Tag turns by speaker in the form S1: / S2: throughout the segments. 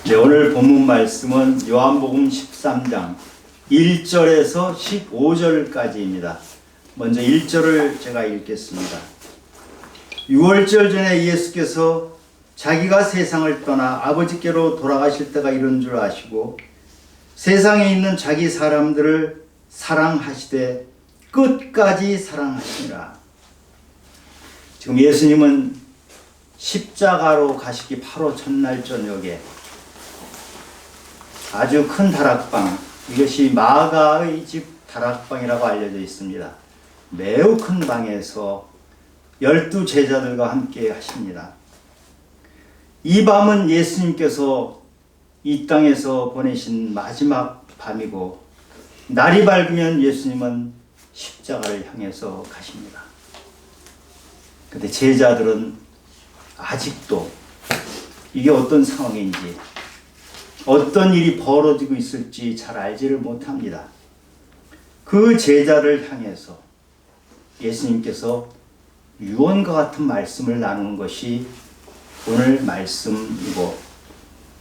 S1: 네, 오늘 본문 말씀은 요한복음 13장 1절에서 15절까지입니다. 먼저 1절을 제가 읽겠습니다. 6월절 전에 예수께서 자기가 세상을 떠나 아버지께로 돌아가실 때가 이른 줄 아시고 세상에 있는 자기 사람들을 사랑하시되 끝까지 사랑하시니라. 지금 예수님은 십자가로 가시기 바로 전날 저녁에 아주 큰 다락방, 이것이 마가의 집 다락방이라고 알려져 있습니다. 매우 큰 방에서 12 제자들과 함께 하십니다. 이 밤은 예수님께서 이 땅에서 보내신 마지막 밤이고 날이 밝으면 예수님은 십자가를 향해서 가십니다. 그런데 제자들은 아직도 이게 어떤 상황인지 어떤 일이 벌어지고 있을지 잘 알지를 못합니다. 그 제자를 향해서 예수님께서 유언과 같은 말씀을 나누는 것이 오늘 말씀이고,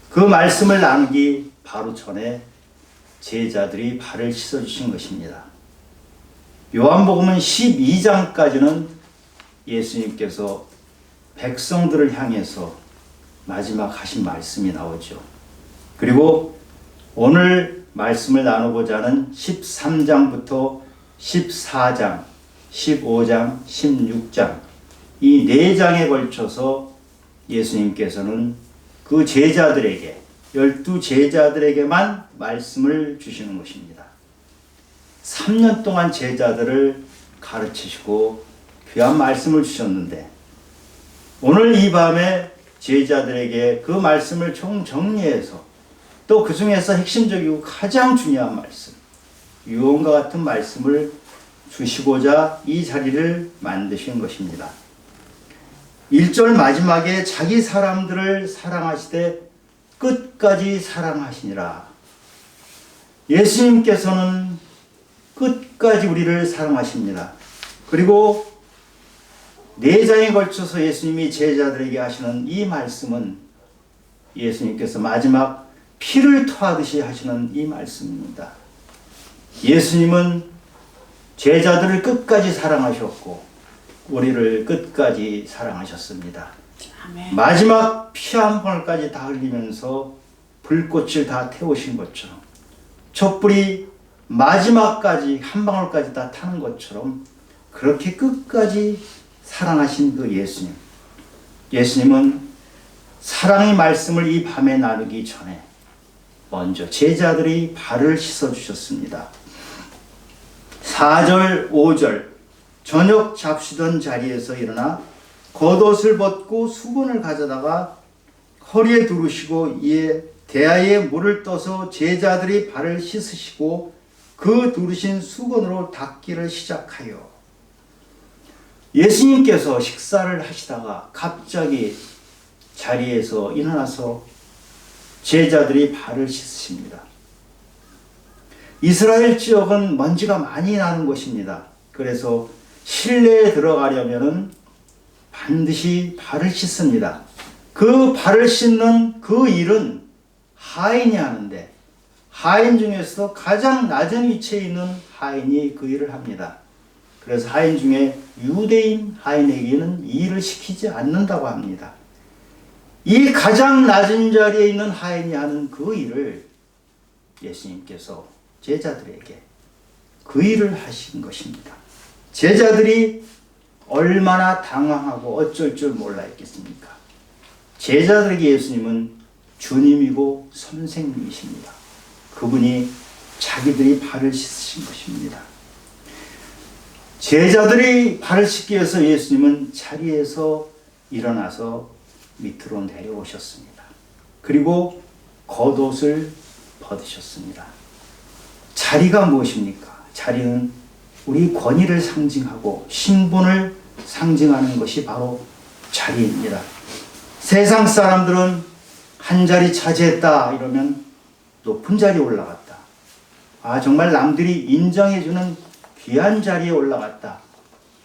S1: 그 말씀을 나누기 바로 전에 제자들이 발을 씻어주신 것입니다. 요한복음은 12장까지는 예수님께서 백성들을 향해서 마지막 하신 말씀이 나오죠. 그리고 오늘 말씀을 나누고자 하는 13장부터 14장, 15장, 16장 이 4장에 걸쳐서 예수님께서는 그 제자들에게, 12 제자들에게만 말씀을 주시는 것입니다. 3년 동안 제자들을 가르치시고 귀한 말씀을 주셨는데 오늘 이 밤에 제자들에게 그 말씀을 총정리해서 또 그 중에서 핵심적이고 가장 중요한 말씀, 유언과 같은 말씀을 주시고자 이 자리를 만드신 것입니다. 1절 마지막에 자기 사람들을 사랑하시되 끝까지 사랑하시니라. 예수님께서는 끝까지 우리를 사랑하십니다. 그리고 4장에 걸쳐서 예수님이 제자들에게 하시는 이 말씀은 예수님께서 마지막 피를 토하듯이 하시는 이 말씀입니다. 예수님은 제자들을 끝까지 사랑하셨고 우리를 끝까지 사랑하셨습니다. 아멘. 마지막 피 한 방울까지 다 흘리면서 불꽃을 다 태우신 것처럼, 촛불이 마지막까지 한 방울까지 다 타는 것처럼 그렇게 끝까지 사랑하신 그 예수님, 예수님은 사랑의 말씀을 이 밤에 나누기 전에 먼저 제자들이 발을 씻어주셨습니다. 4절, 5절 저녁 잡수던 자리에서 일어나 겉옷을 벗고 수건을 가져다가 허리에 두르시고 이에 대야에 물을 떠서 제자들이 발을 씻으시고 그 두르신 수건으로 닦기를 시작하여, 예수님께서 식사를 하시다가 갑자기 자리에서 일어나서 제자들이 발을 씻으십니다. 이스라엘 지역은 먼지가 많이 나는 곳입니다. 그래서 실내에 들어가려면 반드시 발을 씻습니다. 그 발을 씻는 그 일은 하인이 하는데 하인 중에서도 가장 낮은 위치에 있는 하인이 그 일을 합니다. 그래서 하인 중에 유대인 하인에게는 이 일을 시키지 않는다고 합니다. 이 가장 낮은 자리에 있는 하인이 하는 그 일을 예수님께서 제자들에게 그 일을 하신 것입니다. 제자들이 얼마나 당황하고 어쩔 줄 몰라 했겠습니까? 제자들에게 예수님은 주님이고 선생님이십니다. 그분이 자기들이 발을 씻으신 것입니다. 제자들이 발을 씻기 위해서 예수님은 자리에서 일어나서 밑으로 내려오셨습니다. 그리고 겉옷을 벗으셨습니다. 자리가 무엇입니까? 자리는 우리 권위를 상징하고 신분을 상징하는 것이 바로 자리입니다. 세상 사람들은 한 자리 차지했다 이러면 높은 자리에 올라갔다. 정말 남들이 인정해주는 귀한 자리에 올라갔다.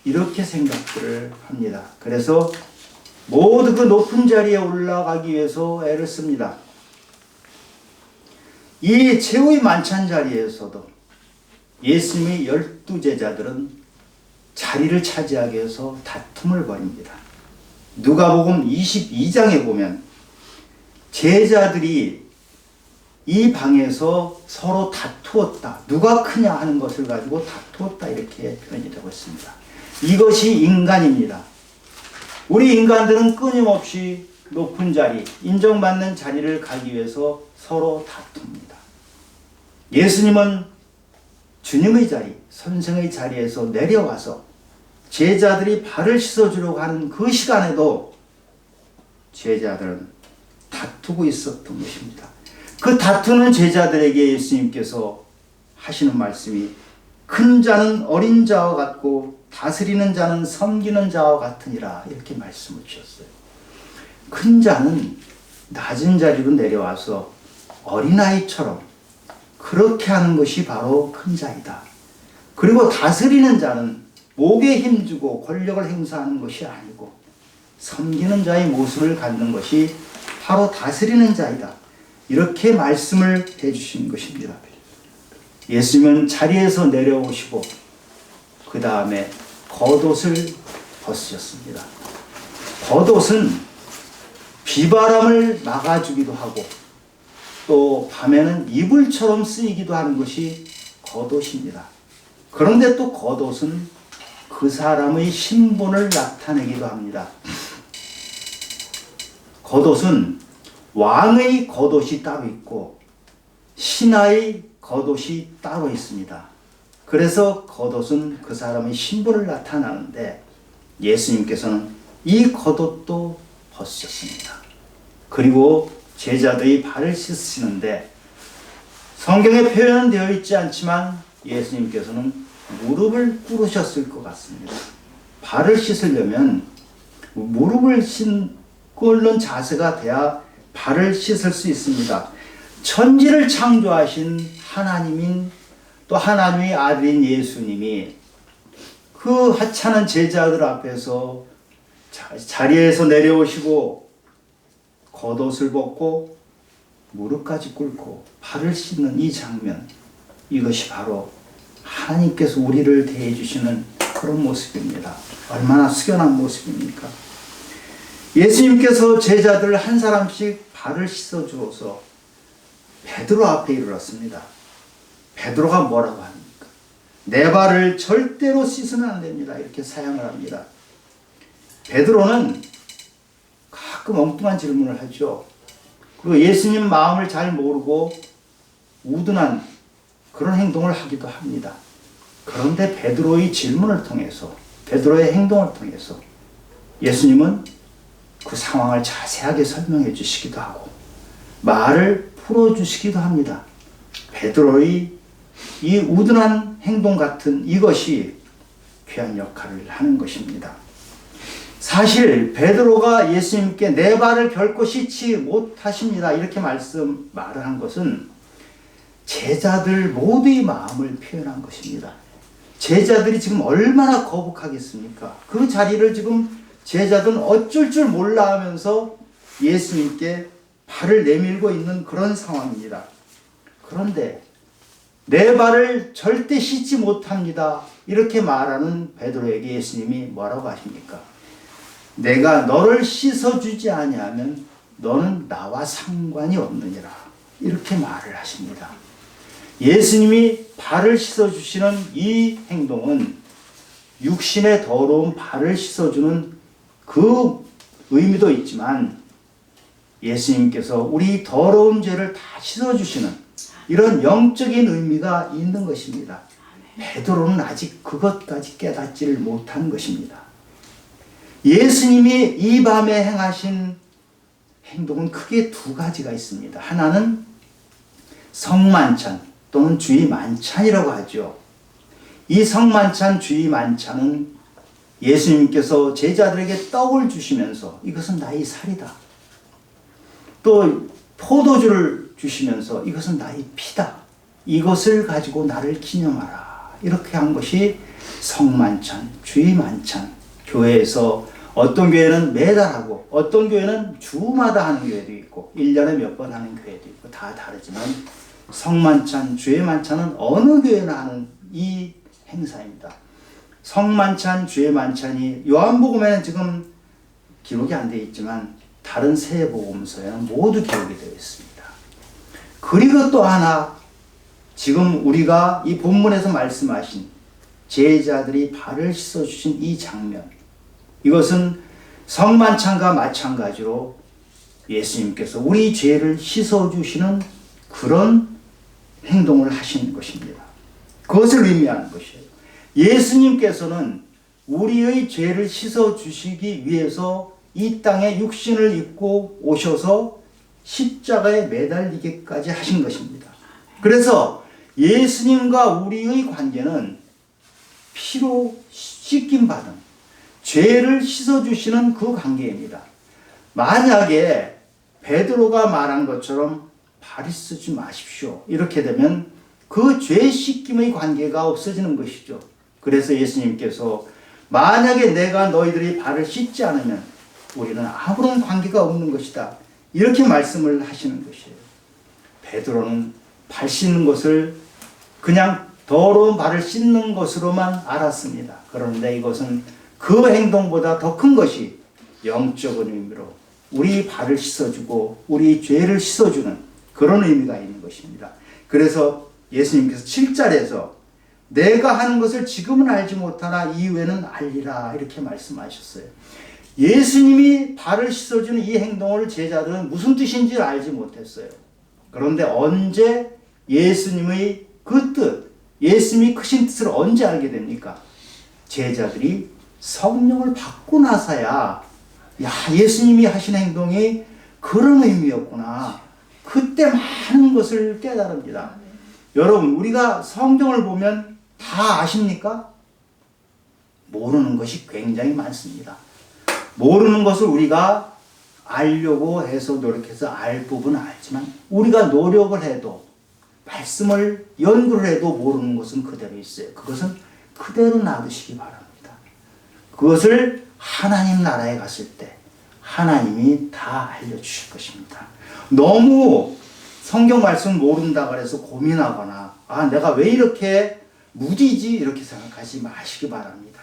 S1: 이렇게 생각들을 합니다. 그래서 모두 그 높은 자리에 올라가기 위해서 애를 씁니다. 이 최후의 만찬 자리에서도 예수님의 12제자들은 자리를 차지하기 위해서 다툼을 벌입니다. 누가복음 22장에 보면 제자들이 이 방에서 서로 다투었다. 누가 크냐 하는 것을 가지고 다투었다. 이렇게 표현이 되고 있습니다. 이것이 인간입니다. 우리 인간들은 끊임없이 높은 자리, 인정받는 자리를 가기 위해서 서로 다툽니다. 예수님은 주님의 자리, 선생의 자리에서 내려와서 제자들이 발을 씻어주려고 하는 그 시간에도 제자들은 다투고 있었던 것입니다. 그 다투는 제자들에게 예수님께서 하시는 말씀이 큰 자는 어린 자와 같고 다스리는 자는 섬기는 자와 같으니라 이렇게 말씀을 주셨어요. 큰 자는 낮은 자리로 내려와서 어린아이처럼 그렇게 하는 것이 바로 큰 자이다. 그리고 다스리는 자는 목에 힘주고 권력을 행사하는 것이 아니고 섬기는 자의 모습을 갖는 것이 바로 다스리는 자이다. 이렇게 말씀을 해주신 것입니다. 예수님은 자리에서 내려오시고 그 다음에 겉옷을 벗으셨습니다. 겉옷은 비바람을 막아주기도 하고 또 밤에는 이불처럼 쓰이기도 하는 것이 겉옷입니다. 그런데 또 겉옷은 그 사람의 신분을 나타내기도 합니다. 겉옷은 왕의 겉옷이 따로 있고 신하의 겉옷이 따로 있습니다. 그래서 겉옷은 그 사람의 신분을 나타나는데 예수님께서는 이 겉옷도 벗으셨습니다. 그리고 제자들이 발을 씻으시는데 성경에 표현은 되어 있지 않지만 예수님께서는 무릎을 꿇으셨을 것 같습니다. 발을 씻으려면 무릎을 꿇는 자세가 돼야 발을 씻을 수 있습니다. 천지를 창조하신 하나님인 또 하나님의 아들인 예수님이 그 하찮은 제자들 앞에서 자리에서 내려오시고 겉옷을 벗고 무릎까지 꿇고 발을 씻는 이 장면, 이것이 바로 하나님께서 우리를 대해 주시는 그런 모습입니다. 얼마나 숙연한 모습입니까? 예수님께서 제자들 한 사람씩 발을 씻어 주어서 베드로 앞에 이르렀습니다. 베드로가 뭐라고 합니까? 내 발을 절대로 씻으면 안 됩니다. 이렇게 사양을 합니다. 베드로는 가끔 엉뚱한 질문을 하죠. 그리고 예수님 마음을 잘 모르고 우둔한 그런 행동을 하기도 합니다. 그런데 베드로의 질문을 통해서, 베드로의 행동을 통해서 예수님은 그 상황을 자세하게 설명해 주시기도 하고 말을 풀어주시기도 합니다. 베드로의 이 우둔한 행동 같은 이것이 귀한 역할을 하는 것입니다. 사실 베드로가 예수님께 내 발을 결코 씻지 못하십니다. 이렇게 말을 한 것은 제자들 모두의 마음을 표현한 것입니다. 제자들이 지금 얼마나 거북하겠습니까? 그 자리를 지금 제자들은 어쩔 줄 몰라 하면서 예수님께 발을 내밀고 있는 그런 상황입니다. 그런데 내 발을 절대 씻지 못합니다. 이렇게 말하는 베드로에게 예수님이 뭐라고 하십니까? 내가 너를 씻어주지 아니하면 너는 나와 상관이 없느니라. 이렇게 말을 하십니다. 예수님이 발을 씻어주시는 이 행동은 육신의 더러운 발을 씻어주는 그 의미도 있지만 예수님께서 우리 더러운 죄를 다 씻어주시는 이런 영적인 의미가 있는 것입니다. 베드로는 아직 그것까지 깨닫지를 못한 것입니다. 예수님이 이 밤에 행하신 행동은 크게 두 가지가 있습니다. 하나는 성만찬 또는 주의만찬이라고 하죠. 이 성만찬, 주의만찬은 예수님께서 제자들에게 떡을 주시면서 이것은 나의 살이다. 또 포도주를 주시면서 이것은 나의 피다. 이것을 가지고 나를 기념하라. 이렇게 한 것이 성만찬, 주의만찬. 교회에서 어떤 교회는 매달 하고 어떤 교회는 주마다 하는 교회도 있고 1년에 몇 번 하는 교회도 있고 다 다르지만 성만찬, 주의 만찬은 어느 교회나 하는 이 행사입니다. 성만찬, 주의 만찬이 요한복음에는 지금 기록이 안 되어 있지만 다른 세 복음서에는 모두 기록이 되어 있습니다. 그리고 또 하나, 지금 우리가 이 본문에서 말씀하신 제자들이 발을 씻어주신 이 장면, 이것은 성만찬과 마찬가지로 예수님께서 우리 죄를 씻어주시는 그런 행동을 하시는 것입니다. 그것을 의미하는 것이에요. 예수님께서는 우리의 죄를 씻어주시기 위해서 이 땅에 육신을 입고 오셔서 십자가에 매달리기까지 하신 것입니다. 그래서 예수님과 우리의 관계는 피로 씻김 받은 죄를 씻어주시는 그 관계입니다. 만약에 베드로가 말한 것처럼 발이 쓰지 마십시오, 이렇게 되면 그 죄 씻김의 관계가 없어지는 것이죠. 그래서 예수님께서 만약에 내가 너희들이 발을 씻지 않으면 우리는 아무런 관계가 없는 것이다, 이렇게 말씀을 하시는 것이에요. 베드로는 발 씻는 것을 그냥 더러운 발을 씻는 것으로만 알았습니다. 그런데 이것은 그 행동보다 더 큰 것이 영적인 의미로 우리 발을 씻어주고 우리 죄를 씻어주는 그런 의미가 있는 것입니다. 그래서 예수님께서 7절에서 내가 하는 것을 지금은 알지 못하나 이후에는 알리라, 이렇게 말씀하셨어요. 예수님이 발을 씻어주는 이 행동을 제자들은 무슨 뜻인지 알지 못했어요. 그런데 언제 예수님의 그 뜻, 예수님이 크신 뜻을 언제 알게 됩니까? 제자들이 성령을 받고 나서야, 야, 예수님이 하신 행동이 그런 의미였구나, 그때 많은 것을 깨달습니다. 여러분, 우리가 성경을 보면 다 아십니까? 모르는 것이 굉장히 많습니다. 모르는 것을 우리가 알려고 해서 노력해서 알 부분은 알지만 우리가 노력을 해도, 말씀을 연구를 해도 모르는 것은 그대로 있어요. 그것은 그대로 놔두시기 바랍니다. 그것을 하나님 나라에 갔을 때 하나님이 다 알려주실 것입니다. 너무 성경 말씀 모른다고 해서 고민하거나, 아, 내가 왜 이렇게 무지지, 이렇게 생각하지 마시기 바랍니다.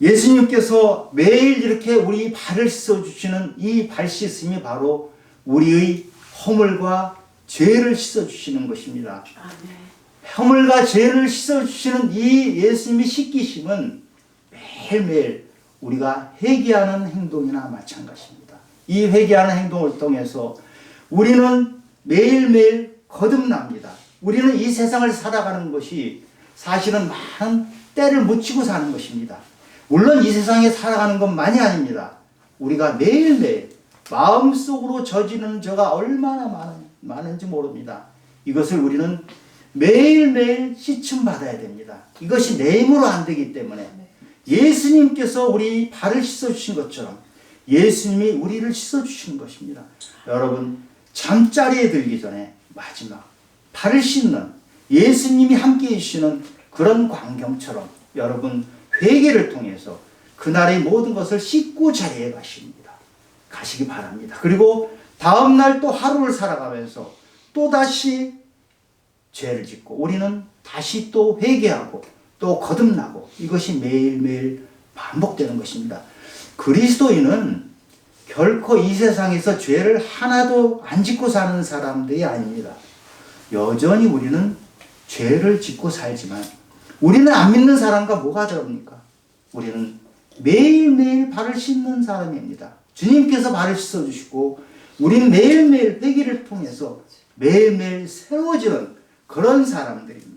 S1: 예수님께서 매일 이렇게 우리 발을 씻어주시는 이 발 씻음이 바로 우리의 허물과 죄를 씻어주시는 것입니다. 허물과 죄를 씻어주시는 이 예수님의 씻기심은 매일매일 우리가 회개하는 행동이나 마찬가지입니다. 이 회개하는 행동을 통해서 우리는 매일매일 거듭납니다. 우리는 이 세상을 살아가는 것이 사실은 많은 때를 묻히고 사는 것입니다. 물론 이 세상에 살아가는 것만이 아닙니다. 우리가 매일매일 마음속으로 저지르는 죄가 얼마나 많은지 모릅니다. 이것을 우리는 매일매일 씻음 받아야 됩니다. 이것이 내 힘으로 안 되기 때문에 예수님께서 우리 발을 씻어주신 것처럼 예수님이 우리를 씻어주시는 것입니다. 여러분, 잠자리에 들기 전에 마지막 발을 씻는 예수님이 함께해 주시는 그런 광경처럼 여러분 회개를 통해서 그날의 모든 것을 씻고 자리에 가시기 바랍니다. 그리고 다음날 또 하루를 살아가면서 또다시 죄를 짓고 우리는 다시 또 회개하고 또 거듭나고, 이것이 매일매일 반복되는 것입니다. 그리스도인은 결코 이 세상에서 죄를 하나도 안 짓고 사는 사람들이 아닙니다. 여전히 우리는 죄를 짓고 살지만 우리는 안 믿는 사람과 뭐가 다릅니까? 우리는 매일매일 발을 씻는 사람입니다. 주님께서 발을 씻어주시고 우리는 매일매일 회개를 통해서 매일매일 세워지는 그런 사람들입니다.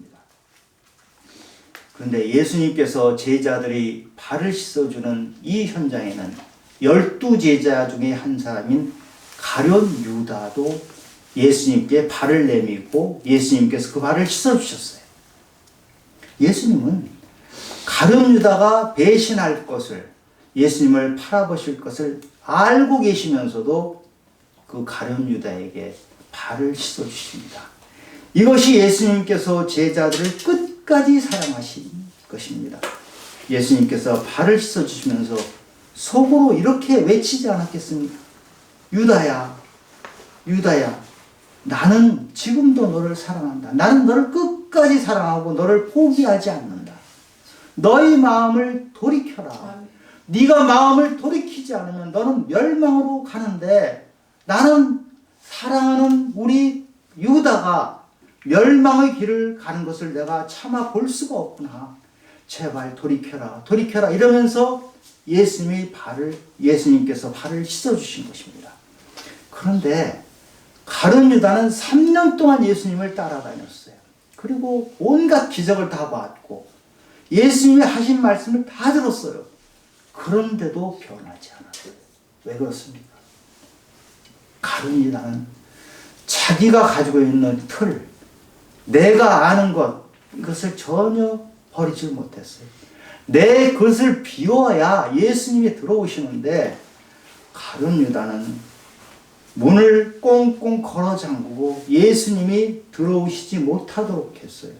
S1: 그런데 예수님께서 제자들이 발을 씻어주는 이 현장에는 12제자 중에 한 사람인 가룟 유다도 예수님께 발을 내밀고 예수님께서 그 발을 씻어주셨어요. 예수님은 가룟 유다가 배신할 것을, 예수님을 팔아버실 것을 알고 계시면서도 그 가룟 유다에게 발을 씻어주십니다. 이것이 예수님께서 제자들을 끝까지 사랑하신 것입니다. 예수님께서 발을 씻어주시면서 속으로 이렇게 외치지 않았겠습니까? 유다야, 유다야, 나는 지금도 너를 사랑한다. 나는 너를 끝까지 사랑하고 너를 포기하지 않는다. 너희 마음을 돌이켜라. 네가 마음을 돌이키지 않으면 너는 멸망으로 가는데 나는 사랑하는 우리 유다가 멸망의 길을 가는 것을 내가 참아 볼 수가 없구나. 제발 돌이켜라, 돌이켜라 이러면서 예수님께서 발을 씻어주신 것입니다. 그런데 가룟 유다는 3년 동안 예수님을 따라다녔어요. 그리고 온갖 기적을 다 봤고 예수님이 하신 말씀을 다 들었어요. 그런데도 변하지 않았어요. 왜 그렇습니까? 가룟 유다는 자기가 가지고 있는 틀, 내가 아는 것, 이것을 전혀 버리지 못했어요. 내 것을 비워야 예수님이 들어오시는데 가룟 유다는 문을 꽁꽁 걸어 잠그고 예수님이 들어오시지 못하도록 했어요.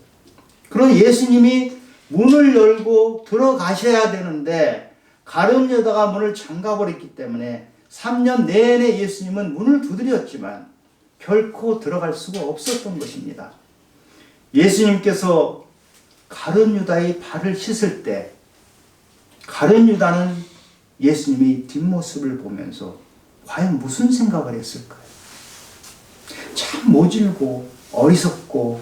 S1: 그럼 예수님이 문을 열고 들어가셔야 되는데 가룟 유다가 문을 잠가버렸기 때문에 3년 내내 예수님은 문을 두드렸지만 결코 들어갈 수가 없었던 것입니다. 예수님께서 가룟 유다의 발을 씻을 때 가룟 유다는 예수님이 뒷모습을 보면서 과연 무슨 생각을 했을까요? 참 모질고 어리석고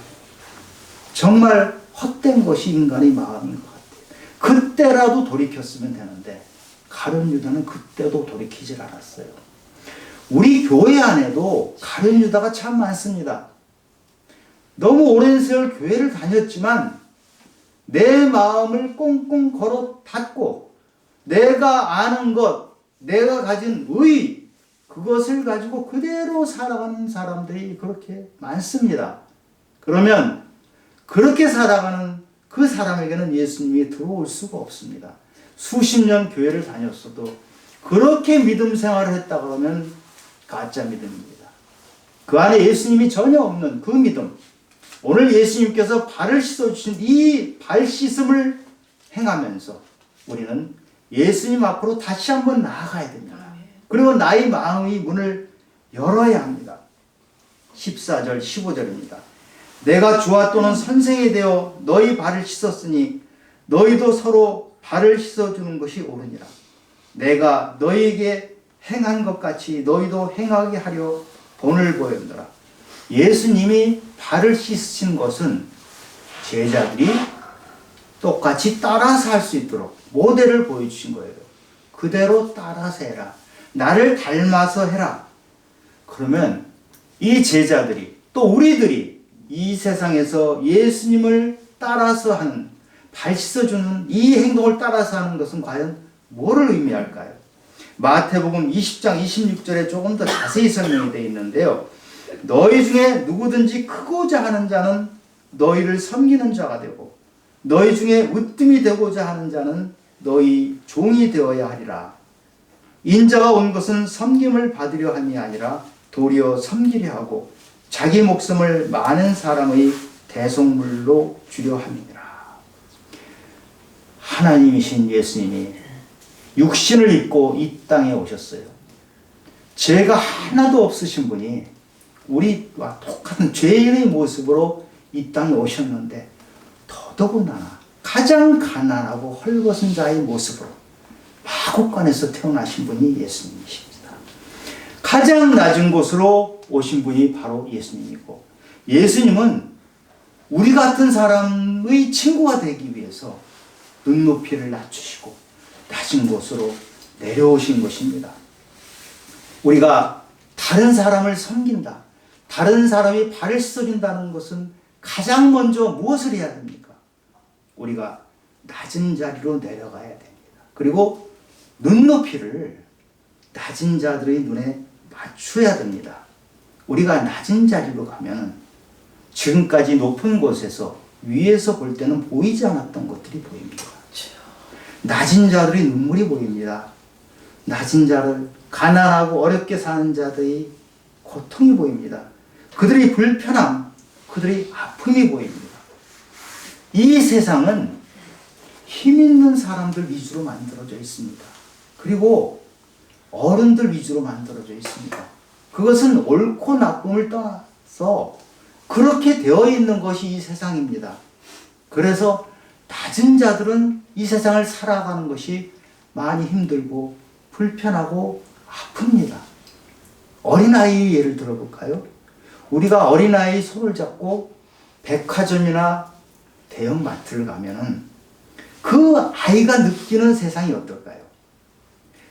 S1: 정말 헛된 것이 인간의 마음인 것 같아요. 그때라도 돌이켰으면 되는데 가룟 유다는 그때도 돌이키질 않았어요. 우리 교회 안에도 가룟 유다가 참 많습니다. 너무 오랜 세월 교회를 다녔지만 내 마음을 꽁꽁 걸어 닫고 내가 아는 것, 내가 가진 의, 그것을 가지고 그대로 살아가는 사람들이 그렇게 많습니다. 그러면 그렇게 살아가는 그 사람에게는 예수님이 들어올 수가 없습니다. 수십 년 교회를 다녔어도 그렇게 믿음 생활을 했다 그러면 가짜 믿음입니다. 그 안에 예수님이 전혀 없는 그 믿음, 오늘 예수님께서 발을 씻어주신 이 발 씻음을 행하면서 우리는 예수님 앞으로 다시 한번 나아가야 됩니다. 그리고 나의 마음의 문을 열어야 합니다. 14절 15절입니다. 내가 주와 또는 선생이 되어 너희 발을 씻었으니 너희도 서로 발을 씻어주는 것이 옳으니라. 내가 너희에게 행한 것 같이 너희도 행하게 하려 본을 보였노라. 예수님이 발을 씻으신 것은 제자들이 똑같이 따라서 할 수 있도록 모델을 보여주신 거예요. 그대로 따라서 해라. 나를 닮아서 해라. 그러면 이 제자들이 또 우리들이 이 세상에서 예수님을 따라서 하는, 발 씻어주는 이 행동을 따라서 하는 것은 과연 뭐를 의미할까요? 마태복음 20장 26절에 조금 더 자세히 설명이 되어 있는데요. 너희 중에 누구든지 크고자 하는 자는 너희를 섬기는 자가 되고 너희 중에 으뜸이 되고자 하는 자는 너희 종이 되어야 하리라. 인자가 온 것은 섬김을 받으려 함이 아니라 도리어 섬기려 하고 자기 목숨을 많은 사람의 대속물로 주려 함이니라. 하나님이신 예수님이 육신을 입고 이 땅에 오셨어요. 죄가 하나도 없으신 분이 우리와 똑같은 죄인의 모습으로 이 땅에 오셨는데 더더구나 가장 가난하고 헐벗은 자의 모습으로 마국간에서 태어나신 분이 예수님이십니다. 가장 낮은 곳으로 오신 분이 바로 예수님이고, 예수님은 우리 같은 사람의 친구가 되기 위해서 눈높이를 낮추시고 낮은 곳으로 내려오신 것입니다. 우리가 다른 사람을 섬긴다, 다른 사람이 발을 씻어준다는 것은 가장 먼저 무엇을 해야 됩니까? 우리가 낮은 자리로 내려가야 됩니다. 그리고 눈높이를 낮은 자들의 눈에 맞춰야 됩니다. 우리가 낮은 자리로 가면 지금까지 높은 곳에서 위에서 볼 때는 보이지 않았던 것들이 보입니다. 낮은 자들의 눈물이 보입니다. 낮은 자를, 가난하고 어렵게 사는 자들의 고통이 보입니다. 그들의 불편함, 그들의 아픔이 보입니다. 이 세상은 힘 있는 사람들 위주로 만들어져 있습니다. 그리고 어른들 위주로 만들어져 있습니다. 그것은 옳고 나쁨을 그렇게 되어 있는 것이 이 세상입니다. 그래서 낮은 자들은 이 세상을 살아가는 것이 많이 힘들고 불편하고 아픕니다. 어린아이 예를 들어볼까요? 우리가 어린아이 손을 잡고 백화점이나 대형마트를 가면은 그 아이가 느끼는 세상이 어떨까요?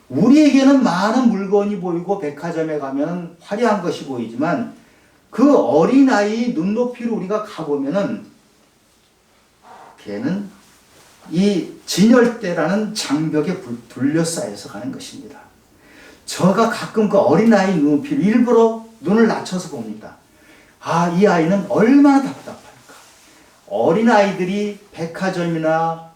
S1: 우리에게는 많은 물건이 보이고 백화점에 가면 화려한 것이 보이지만 그 어린아이 눈높이로 우리가 가보면은 걔는 이 진열대라는 장벽에 둘러싸여서 가는 것입니다. 저가 가끔 그 어린아이 눈높이를 일부러 눈을 낮춰서 봅니다. 아, 이 아이는 얼마나 답답할까. 어린아이들이 백화점이나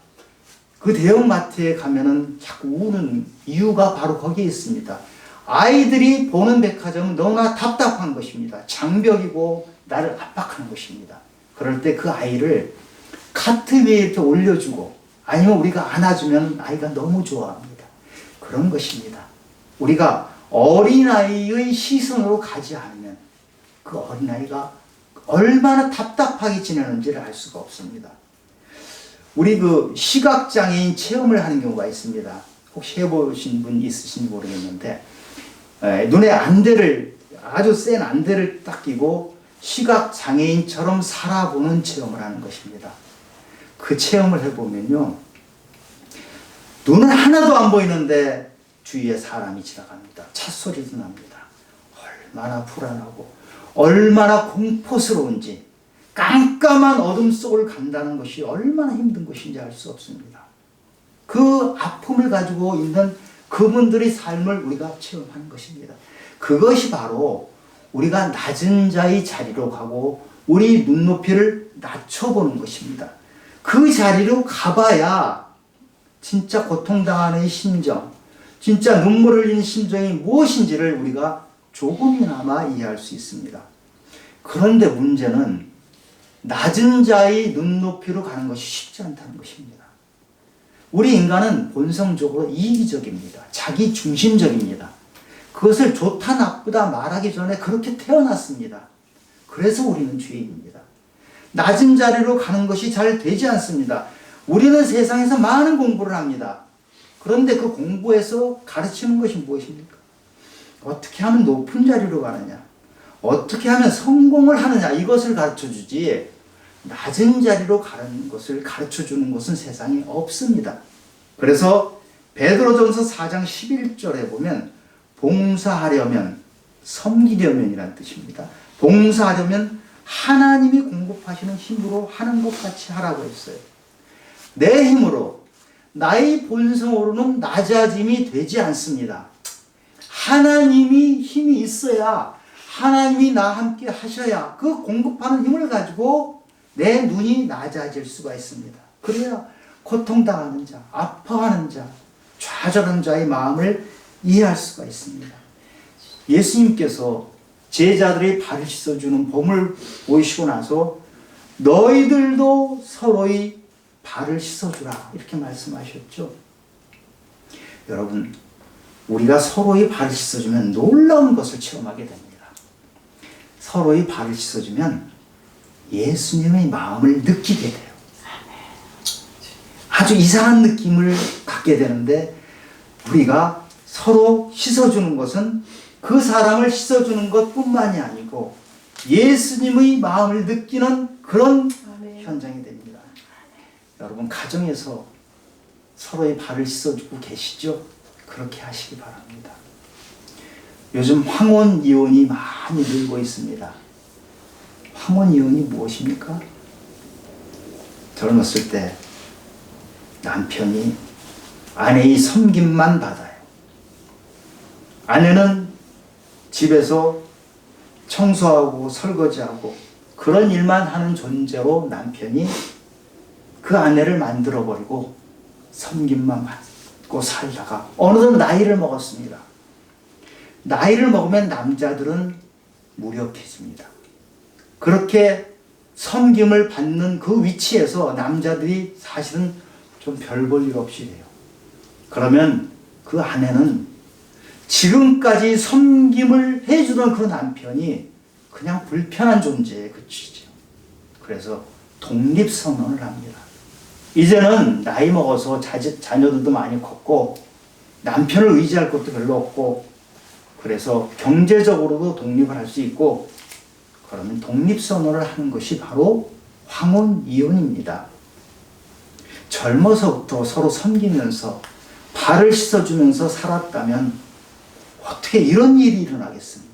S1: 그 대형마트에 가면은 자꾸 우는 이유가 바로 거기에 있습니다. 아이들이 보는 백화점은 너무나 답답한 것입니다. 장벽이고 나를 압박하는 것입니다. 그럴 때 그 아이를 카트 위에 이렇게 올려주고 아니면 우리가 안아주면 아이가 너무 좋아합니다. 그런 것입니다. 우리가 어린아이의 시선으로 가지 않으면 그 어린아이가 얼마나 답답하게 지내는지를 알 수가 없습니다. 우리 그 시각장애인 체험을 하는 경우가 있습니다. 혹시 해보신 분 있으신지 모르겠는데 눈에 안대를 아주 센 안대를 딱 끼고 시각장애인처럼 살아보는 체험을 하는 것입니다. 그 체험을 해보면요, 눈은 하나도 안 보이는데 주위에 사람이 지나갑니다. 찻소리도 납니다. 얼마나 불안하고 얼마나 공포스러운지, 깜깜한 어둠 속을 간다는 것이 얼마나 힘든 것인지 알 수 없습니다. 그 아픔을 가지고 있는 그분들의 삶을 우리가 체험하는 것입니다. 그것이 바로 우리가 낮은 자의 자리로 가고 우리 눈높이를 낮춰보는 것입니다. 그 자리로 가봐야 진짜 고통당하는 심정, 진짜 눈물 흘리는 심정이 무엇인지를 우리가 조금이나마 이해할 수 있습니다. 그런데 문제는 낮은 자의 눈높이로 가는 것이 쉽지 않다는 것입니다. 우리 인간은 본성적으로 이기적입니다. 자기 중심적입니다. 그것을 좋다 나쁘다 말하기 전에 그렇게 태어났습니다. 그래서 우리는 죄인입니다. 낮은 자리로 가는 것이 잘 되지 않습니다. 우리는 세상에서 많은 공부를 합니다. 그런데 그 공부에서 가르치는 것이 무엇입니까? 어떻게 하면 높은 자리로 가느냐, 어떻게 하면 성공을 하느냐, 이것을 가르쳐주지 낮은 자리로 가는 것을 가르쳐주는 것은 세상에 없습니다. 그래서 베드로전서 4장 11절에 보면 봉사하려면, 섬기려면 이란 뜻입니다. 봉사하려면 하나님이 공급하시는 힘으로 하는 것 같이 하라고 했어요. 내 힘으로, 나의 본성으로는 낮아짐이 되지 않습니다. 하나님이 힘이 있어야, 하나님이 나와 함께 하셔야 그 공급하는 힘을 가지고 내 눈이 낮아질 수가 있습니다. 그래야 고통당하는 자, 아파하는 자, 좌절한 자의 마음을 이해할 수가 있습니다. 예수님께서 제자들의 발을 씻어주는 봄을 보이시고 나서 너희들도 서로의 발을 씻어주라 이렇게 말씀하셨죠. 여러분, 우리가 서로의 발을 씻어주면 놀라운 것을 체험하게 됩니다. 서로의 발을 씻어주면 예수님의 마음을 느끼게 돼요. 아주 이상한 느낌을 갖게 되는데, 우리가 서로 씻어주는 것은 그 사람을 씻어주는 것뿐만이 아니고 예수님의 마음을 느끼는 그런 현장이 됩니다. 여러분, 가정에서 서로의 발을 씻어주고 계시죠? 그렇게 하시기 바랍니다. 요즘 황혼 이혼이 많이 늘고 있습니다. 황혼 이혼이 무엇입니까? 젊었을 때 남편이 아내의 섬김만 받아요. 아내는 집에서 청소하고 설거지하고 그런 일만 하는 존재로 남편이 그 아내를 만들어버리고 섬김만 받고 살다가 어느덧 나이를 먹었습니다. 나이를 먹으면 남자들은 무력해집니다. 그렇게 섬김을 받는 그 위치에서 남자들이 사실은 좀 별 볼 일 없이 해요. 그러면 그 아내는 지금까지 섬김을 해주던 그 남편이 그냥 불편한 존재에 그치죠. 그래서 독립선언을 합니다. 이제는 나이 먹어서 자녀들도 많이 컸고 남편을 의지할 것도 별로 없고 그래서 경제적으로도 독립을 할 수 있고 그러면 독립선언을 하는 것이 바로 황혼이혼입니다. 젊어서부터 서로 섬기면서 발을 씻어주면서 살았다면 어떻게 이런 일이 일어나겠습니까?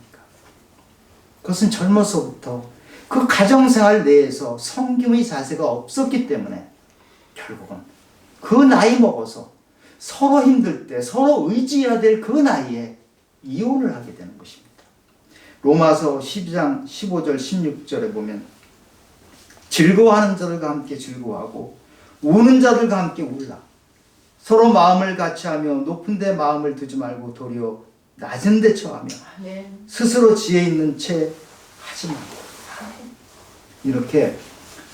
S1: 그것은 젊어서부터 그 가정생활 내에서 섬김의 자세가 없었기 때문에 결국은 그 나이 먹어서 서로 힘들 때 서로 의지해야 될 그 나이에 이혼을 하게 되는 것입니다. 로마서 12장 15절 16절에 보면 즐거워하는 자들과 함께 즐거워하고 우는 자들과 함께 울라. 서로 마음을 같이하며 높은 데 마음을 두지 말고 도리어 낮은 데 처하며 스스로 지혜 있는 채 하지 말고. 이렇게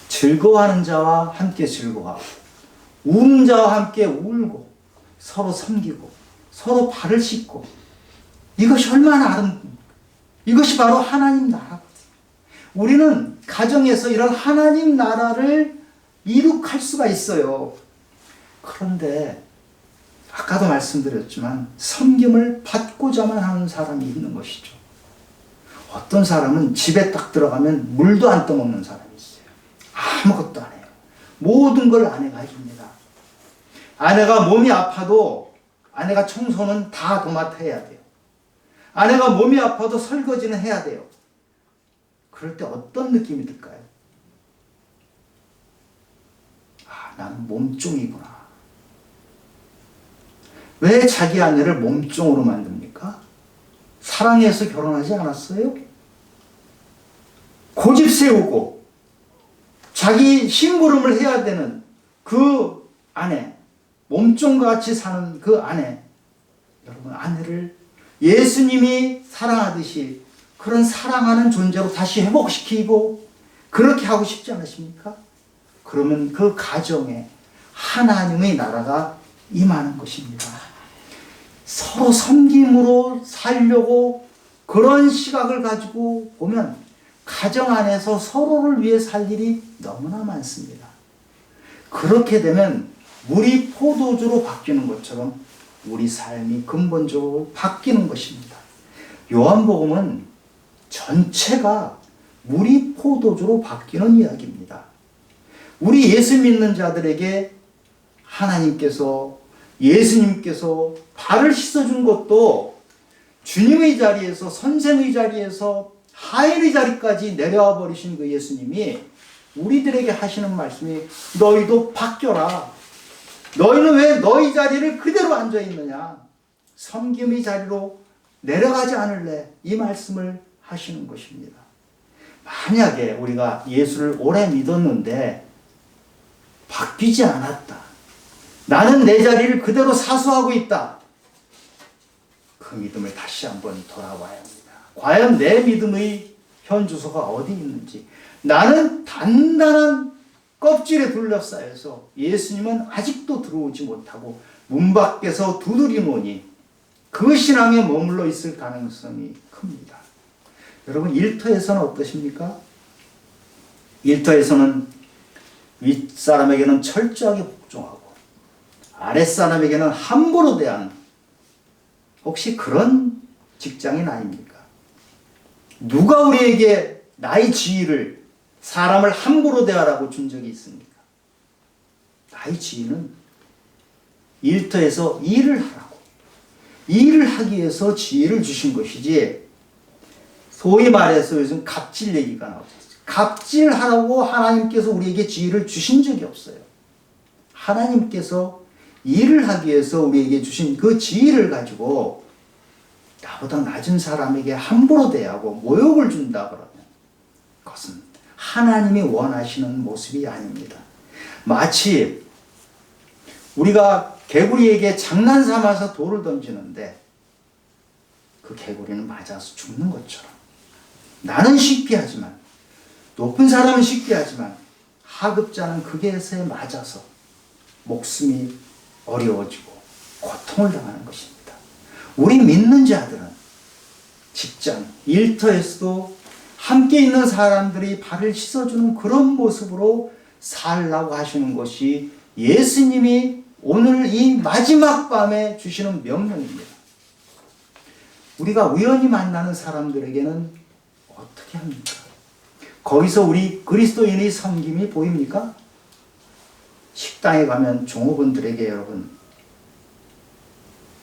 S1: 즐거워하는 자와 함께 즐거워하고 우는 자와 함께 울고 서로 섬기고 서로 발을 씻고 이것이 얼마나 아름답습니까? 이것이 바로 하나님 나라거든요. 우리는 가정에서 이런 하나님 나라를 이룩할 수가 있어요. 그런데 아까도 말씀드렸지만 섬김을 받고자만 하는 사람이 있는 것이죠. 어떤 사람은 집에 딱 들어가면 물도 안 떠먹는 사람이 있어요. 아무것도 안 해요. 모든 걸 아내가 해줍니다. 아내가 몸이 아파도 아내가 청소는 다 도맡아 해야 돼요. 아내가 몸이 아파도 설거지는 해야 돼요. 그럴 때 어떤 느낌이 들까요? 아, 나는 몸종이구나. 왜 자기 아내를 몸종으로 만듭니까? 사랑해서 결혼하지 않았어요? 고집 세우고 자기 심부름을 해야 되는 그 아내, 몸종같이 사는 그 아내, 여러분 아내를 예수님이 사랑하듯이 그런 사랑하는 존재로 다시 회복시키고 그렇게 하고 싶지 않으십니까? 그러면 그 가정에 하나님의 나라가 임하는 것입니다. 서로 섬김으로 살려고 그런 시각을 가지고 보면 가정 안에서 서로를 위해 살 일이 너무나 많습니다. 그렇게 되면 물이 포도주로 바뀌는 것처럼 우리 삶이 근본적으로 바뀌는 것입니다. 요한복음은 전체가 물이 포도주로 바뀌는 이야기입니다. 우리 예수 믿는 자들에게 하나님께서 예수님께서 발을 씻어준 것도 주님의 자리에서 선생의 자리에서 하인의 자리까지 내려와 버리신 그 예수님이 우리들에게 하시는 말씀이 너희도 바뀌어라. 너희는 왜 너희 자리를 그대로 앉아 있느냐? 섬김의 자리로 내려가지 않을래? 이 말씀을 하시는 것입니다. 만약에 우리가 예수를 오래 믿었는데 바뀌지 않았다. 나는 내 자리를 그대로 사수하고 있다. 그 믿음을 다시 한번 돌아봐야 합니다. 과연 내 믿음의 현 주소가 어디 있는지. 나는 단단한 껍질에 둘러싸여서 예수님은 아직도 들어오지 못하고 문 밖에서 두드리노니 그 신앙에 머물러 있을 가능성이 큽니다. 여러분 일터에서는 어떠십니까? 일터에서는 윗사람에게는 철저하게 복종하고 아랫사람에게는 함부로 대하는 혹시 그런 직장인 아닙니까? 누가 우리에게 나의 지위를 사람을 함부로 대하라고 준 적이 있습니까? 나의 지위는 일터에서 일을 하라고 일을 하기 위해서 지위를 주신 것이지 소위 말해서 요즘 갑질 얘기가 나오죠. 갑질하라고 하나님께서 우리에게 지위를 주신 적이 없어요. 하나님께서 일을 하기 위해서 우리에게 주신 그 지위를 가지고 나보다 낮은 사람에게 함부로 대하고 모욕을 준다 그러면 그것은 하나님이 원하시는 모습이 아닙니다. 마치 우리가 개구리에게 장난 삼아서 돌을 던지는데 그 개구리는 맞아서 죽는 것처럼 나는 쉽게 하지만 높은 사람은 쉽게 하지만 하급자는 그것에 맞아서 목숨이 어려워지고 고통을 당하는 것입니다. 우리 믿는 자들은 직장, 일터에서도 함께 있는 사람들이 발을 씻어주는 그런 모습으로 살라고 하시는 것이 예수님이 오늘 이 마지막 밤에 주시는 명령입니다. 우리가 우연히 만나는 사람들에게는 어떻게 합니까? 거기서 우리 그리스도인의 섬김이 보입니까? 식당에 가면 종업원들에게 여러분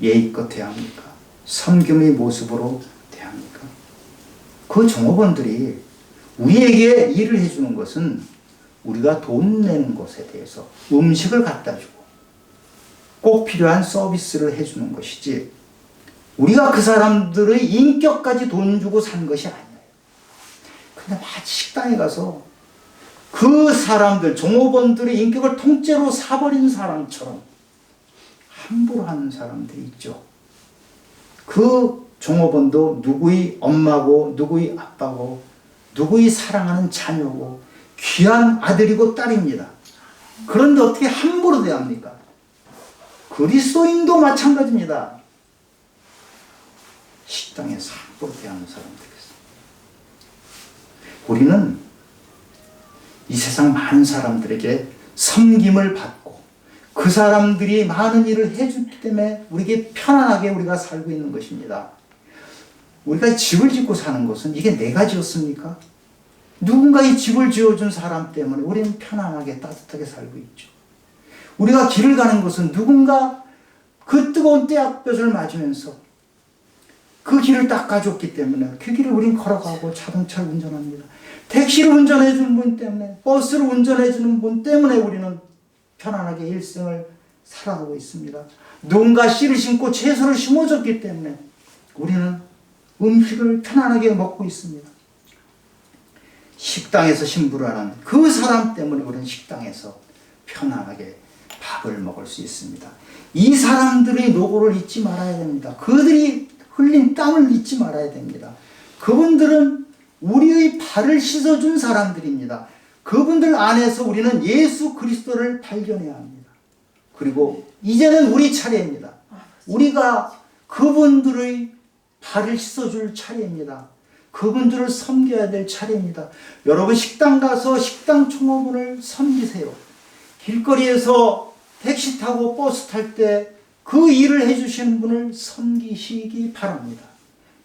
S1: 예의껏 대합니까? 섬김의 모습으로 대합니까? 그 종업원들이 우리에게 일을 해주는 것은 우리가 돈 내는 것에 대해서 음식을 갖다 주고 꼭 필요한 서비스를 해주는 것이지 우리가 그 사람들의 인격까지 돈 주고 산 것이 아니에요. 근데 마치 식당에 가서 그 사람들, 종업원들의 인격을 통째로 사버린 사람처럼 함부로 하는 사람들이 있죠. 그 종업원도 누구의 엄마고 누구의 아빠고 누구의 사랑하는 자녀고 귀한 아들이고 딸입니다. 그런데 어떻게 함부로 대합니까? 그리스도인도 마찬가지입니다. 식당에서 함부로 대하는 사람들이 있어요. 우리는 이 세상 많은 사람들에게 섬김을 받고 그 사람들이 많은 일을 해주기 때문에 우리에게 편안하게 우리가 살고 있는 것입니다. 우리가 집을 짓고 사는 것은 이게 내가 지었습니까? 누군가 이 집을 지어준 사람 때문에 우리는 편안하게 따뜻하게 살고 있죠. 우리가 길을 가는 것은 누군가 그 뜨거운 떼약볕을 맞으면서 그 길을 닦아줬기 때문에 그 길을 우린 걸어가고 자동차를 운전합니다. 택시를 운전해 주는 분 때문에, 버스를 운전해 주는 분 때문에 우리는 편안하게 일생을 살아가고 있습니다. 누군가 씨를 심고 채소를 심어줬기 때문에 우리는 음식을 편안하게 먹고 있습니다. 식당에서 신부를 하는 그 사람 때문에 우리는 식당에서 편안하게 밥을 먹을 수 있습니다. 이 사람들의 노고를 잊지 말아야 됩니다. 그들이 흘린 땀을 잊지 말아야 됩니다. 그분들은 우리의 발을 씻어준 사람들입니다. 그분들 안에서 우리는 예수 그리스도를 발견해야 합니다. 그리고 이제는 우리 차례입니다. 우리가 그분들의 발을 씻어줄 차례입니다. 그분들을 섬겨야 될 차례입니다. 여러분 식당 가서 식당 종업원을 섬기세요. 길거리에서 택시 타고 버스 탈 때 그 일을 해주시는 분을 섬기시기 바랍니다.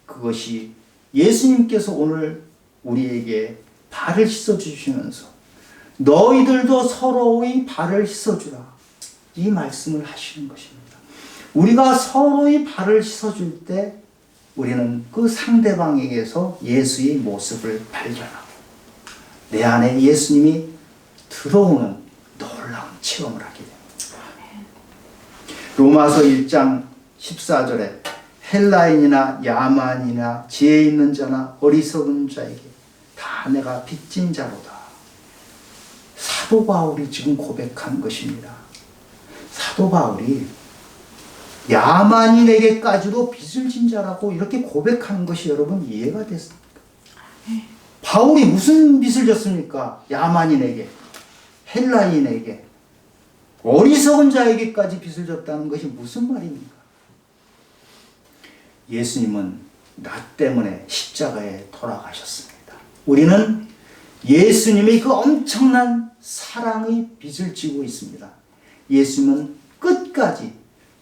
S1: 그것이 예수님께서 오늘 우리에게 발을 씻어주시면서 너희들도 서로의 발을 씻어주라 이 말씀을 하시는 것입니다. 우리가 서로의 발을 씻어줄 때 우리는 그 상대방에게서 예수의 모습을 발견하고 내 안에 예수님이 들어오는 놀라운 체험을 하게 됩니다. 로마서 1장 14절에 헬라인이나 야만이나 지혜 있는 자나 어리석은 자에게 다 내가 빚진 자로다. 사도 바울이 지금 고백한 것입니다. 사도 바울이 야만인에게까지도 빚을 진 자라고 이렇게 고백하는 것이 여러분 이해가 됐습니까? 바울이 무슨 빚을 졌습니까? 야만인에게, 헬라인에게, 어리석은 자에게까지 빚을 졌다는 것이 무슨 말입니까? 예수님은 나 때문에 십자가에 돌아가셨습니다. 우리는 예수님의 그 엄청난 사랑의 빚을 지고 있습니다. 예수님은 끝까지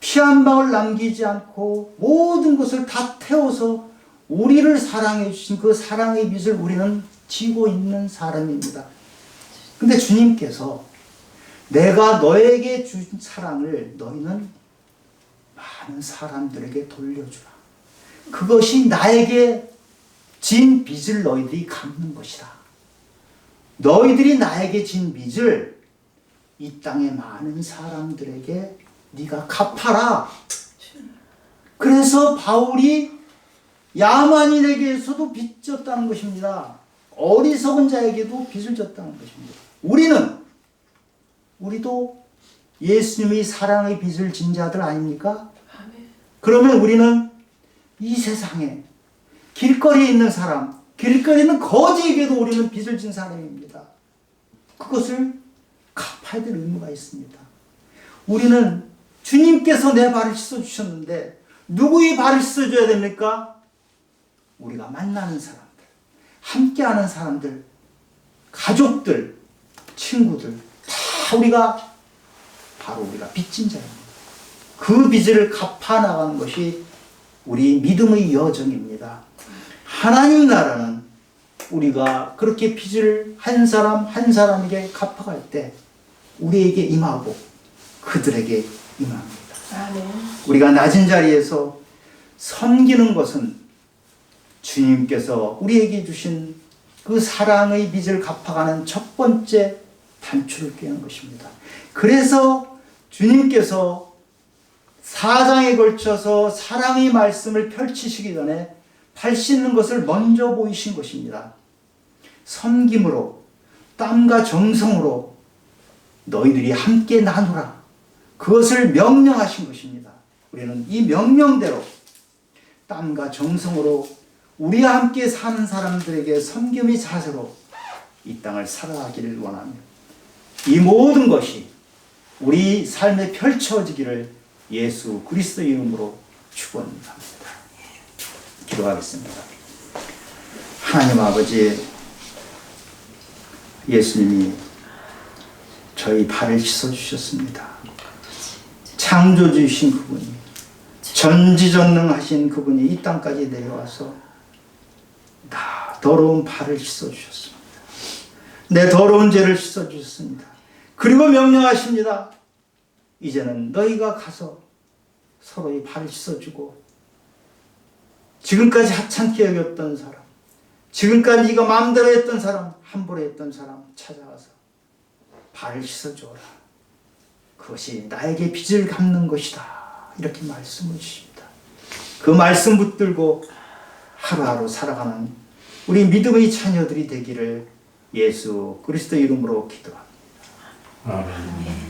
S1: 피 한 방울 남기지 않고 모든 것을 다 태워서 우리를 사랑해 주신 그 사랑의 빚을 우리는 지고 있는 사람입니다. 근데 주님께서 내가 너에게 준 사랑을 너희는 많은 사람들에게 돌려주라. 그것이 나에게 진 빚을 너희들이 갚는 것이다. 너희들이 나에게 진 빚을 이 땅의 많은 사람들에게 네가 갚아라. 그래서 바울이 야만인에게서도 빚 졌다는 것입니다. 어리석은 자에게도 빚을 졌다는 것입니다. 우리도 예수님의 사랑의 빚을 진 자들 아닙니까? 그러면 우리는 이 세상에 길거리에 있는 사람, 길거리에 있는 거지에게도 우리는 빚을 진 사람입니다. 그것을 갚아야 될 의무가 있습니다. 우리는 주님께서 내 발을 씻어주셨는데 누구의 발을 씻어줘야 됩니까? 우리가 만나는 사람들, 함께하는 사람들, 가족들, 친구들 다 우리가 바로 우리가 빚진 자입니다. 그 빚을 갚아 나가는 것이 우리 믿음의 여정입니다. 하나님 나라는 우리가 그렇게 빚을 한 사람 한 사람에게 갚아갈 때 우리에게 임하고 그들에게 임합니다. 우리가 낮은 자리에서 섬기는 것은 주님께서 우리에게 주신 그 사랑의 빚을 갚아가는 첫 번째 단추를 꿰는 것입니다. 그래서 주님께서 4장에 걸쳐서 사랑의 말씀을 펼치시기 전에 발 씻는 것을 먼저 보이신 것입니다. 섬김으로 땀과 정성으로 너희들이 함께 나누라. 그것을 명령하신 것입니다. 우리는 이 명령대로 땀과 정성으로 우리와 함께 사는 사람들에게 섬김의 자세로 이 땅을 살아가기를 원하며 이 모든 것이 우리 삶에 펼쳐지기를 예수 그리스도 이름으로 축원합니다. 기도하겠습니다. 하나님 아버지, 예수님이 저희 발을 씻어주셨습니다. 창조주이신 그분이, 전지전능하신 그분이 이 땅까지 내려와서 나 더러운 발을 씻어주셨습니다. 내 더러운 죄를 씻어주셨습니다. 그리고 명령하십니다. 이제는 너희가 가서 서로의 발을 씻어주고 지금까지 하찮게 여겼던 사람, 지금까지 네가 마음대로 했던 사람, 함부로 했던 사람 찾아가서 발을 씻어주어라. 그것이 나에게 빚을 갚는 것이다. 이렇게 말씀을 주십니다. 그 말씀 붙들고 하루하루 살아가는 우리 믿음의 자녀들이 되기를 예수 그리스도 이름으로 기도합니다.
S2: 아멘.